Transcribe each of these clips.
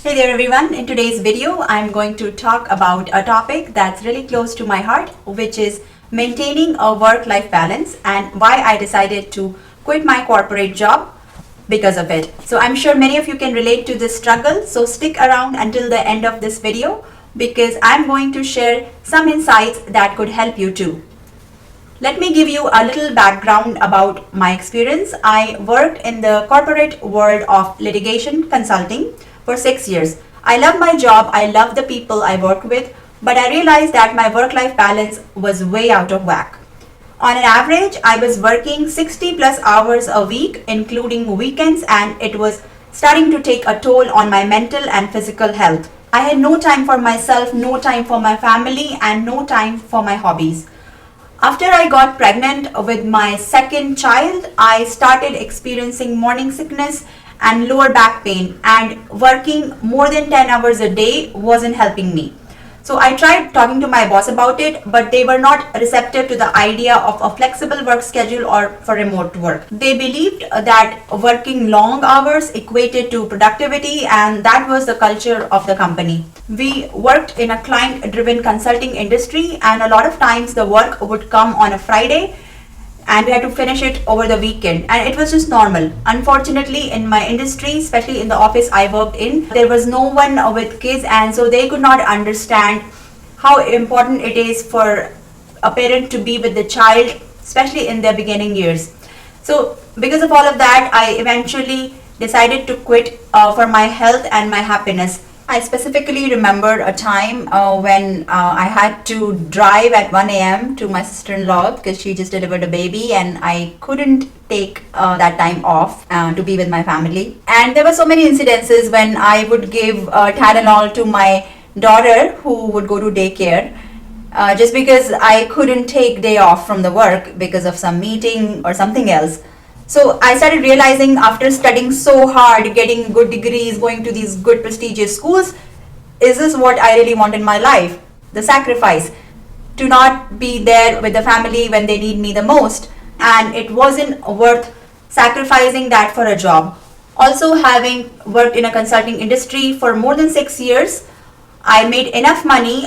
Hey there everyone, in today's video I'm going to talk about a topic that's really close to my heart, which is maintaining a work-life balance and why I decided to quit my corporate job because of it. So I'm sure many of you can relate to this struggle, so stick around until the end of this video because I'm going to share some insights that could help you too. Let me give you a little background about my experience. I worked in the corporate world of litigation consulting for 6 years. I love my job, I love the people I work with, but I realized that my work-life balance was way out of whack. On an average, I was working 60 plus hours a week, including weekends, and it was starting to take a toll on my mental and physical health. I had no time for myself, no time for my family, and no time for my hobbies. After I got pregnant with my second child, I started experiencing morning sickness and lower back pain, and working more than 10 hours a day wasn't helping me. So I tried talking to my boss about it, but they were not receptive to the idea of a flexible work schedule or for remote work. They believed that working long hours equated to productivity, and that was the culture of the company. We worked in a client-driven consulting industry, and a lot of times the work would come on a Friday and we had to finish it over the weekend, and it was just normal. Unfortunately, in my industry, especially in the office I worked in, there was no one with kids, and so they could not understand how important it is for a parent to be with the child, especially in their beginning years. So because of all of that, I eventually decided to quit for my health and my happiness. I specifically remember a time when I had to drive at 1 a.m. to my sister-in-law because she just delivered a baby, and I couldn't take that time off to be with my family. And there were so many incidences when I would give Tylenol to my daughter who would go to daycare just because I couldn't take day off from the work because of some meeting or something else. So I started realizing after studying so hard, getting good degrees, going to these good prestigious schools, is this what I really want in my life? The sacrifice to not be there with the family when they need me the most, and it wasn't worth sacrificing that for a job. Also, having worked in a consulting industry for more than 6 years, I made enough money.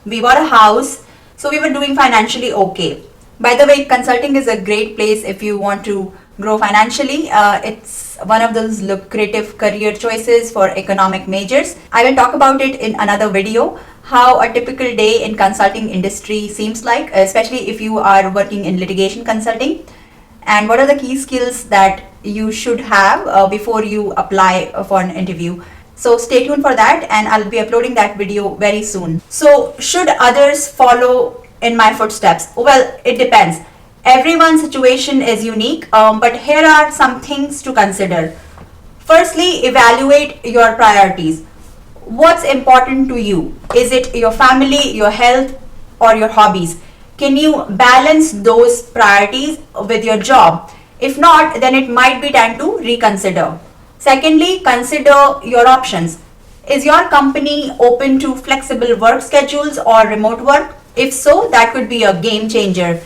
We bought a house, so we were doing financially okay. By the way, consulting is a great place if you want to grow financially. It's one of those lucrative career choices for economic majors. I will talk about it in another video, how a typical day in consulting industry seems like, especially if you are working in litigation consulting, and what are the key skills that you should have before you apply for an interview. So stay tuned for that, and I'll be uploading that video very soon. So should others follow in my footsteps? Well, it depends. Everyone's situation is unique, but here are some things to consider. Firstly, evaluate your priorities. What's important to you? Is it your family, your health, or your hobbies? Can you balance those priorities with your job? If not, then it might be time to reconsider. Secondly, consider your options. Is your company open to flexible work schedules or remote work? If so, that could be a game changer.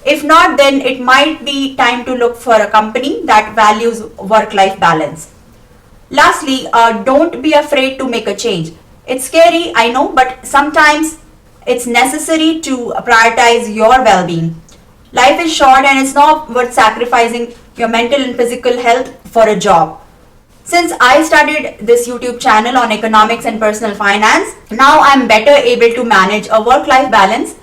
If not, then it might be time to look for a company that values work-life balance. Lastly, don't be afraid to make a change. It's scary, I know, but sometimes it's necessary to prioritize your well-being. Life is short, and it's not worth sacrificing your mental and physical health for a job. Since I started this YouTube channel on economics and personal finance, now I'm better able to manage a work-life balance,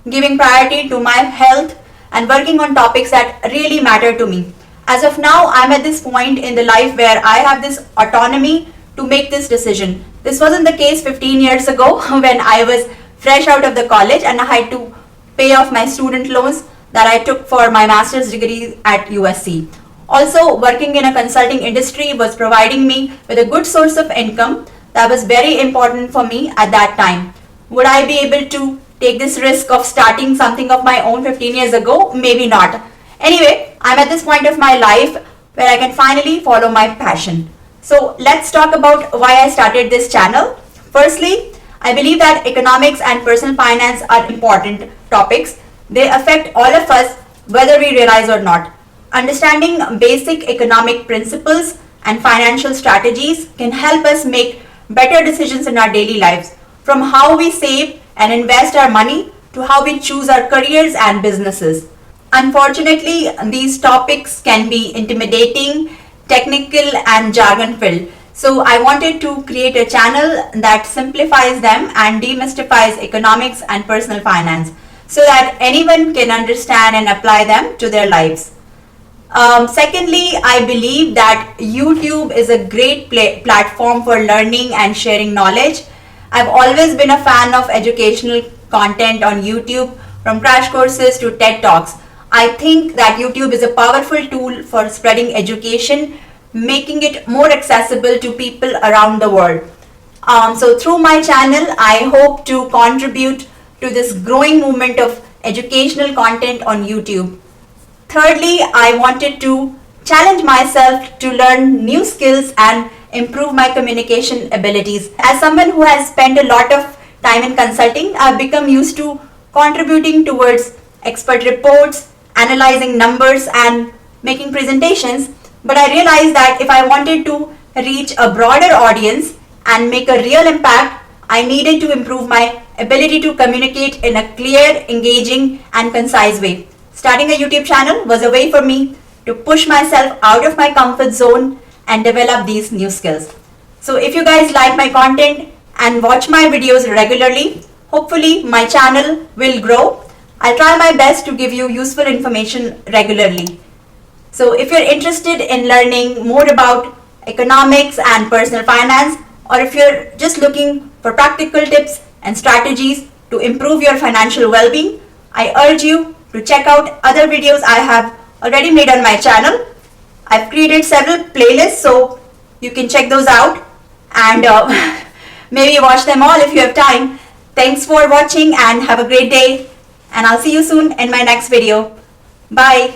giving priority to my health and working on topics that really matter to me. As of now, I'm at this point in the life where I have this autonomy to make this decision. This wasn't the case 15 years ago when I was fresh out of the college and I had to pay off my student loans that I took for my master's degree at USC. Also, working in a consulting industry was providing me with a good source of income that was very important for me at that time. Would I be able to take this risk of starting something of my own 15 years ago? Maybe not. Anyway, I'm at this point of my life where I can finally follow my passion. So let's talk about why I started this channel. Firstly, I believe that economics and personal finance are important topics. They affect all of us whether we realize or not. Understanding basic economic principles and financial strategies can help us make better decisions in our daily lives, from how we save and invest our money to how we choose our careers and businesses. Unfortunately, these topics can be intimidating, technical, and jargon filled. So, I wanted to create a channel that simplifies them and demystifies economics and personal finance so that anyone can understand and apply them to their lives. Secondly, I believe that YouTube is a great platform for learning and sharing knowledge. I've always been a fan of educational content on YouTube, from crash courses to TED Talks. I think that YouTube is a powerful tool for spreading education, making it more accessible to people around the world. So through my channel, I hope to contribute to this growing movement of educational content on YouTube. Thirdly, I wanted to challenge myself to learn new skills and improve my communication abilities. As someone who has spent a lot of time in consulting, I've become used to contributing towards expert reports, analyzing numbers, and making presentations. But I realized that if I wanted to reach a broader audience and make a real impact, I needed to improve my ability to communicate in a clear, engaging, and concise way. Starting a YouTube channel was a way for me to push myself out of my comfort zone and develop these new skills. So if you guys like my content and watch my videos regularly, hopefully my channel will grow. I'll try my best to give you useful information regularly. So if you're interested in learning more about economics and personal finance, or if you're just looking for practical tips and strategies to improve your financial well-being, I urge you to check out other videos I have already made on my channel. I've created several playlists, so you can check those out and maybe watch them all if you have time. Thanks for watching and have a great day, and I'll see you soon in my next video. Bye.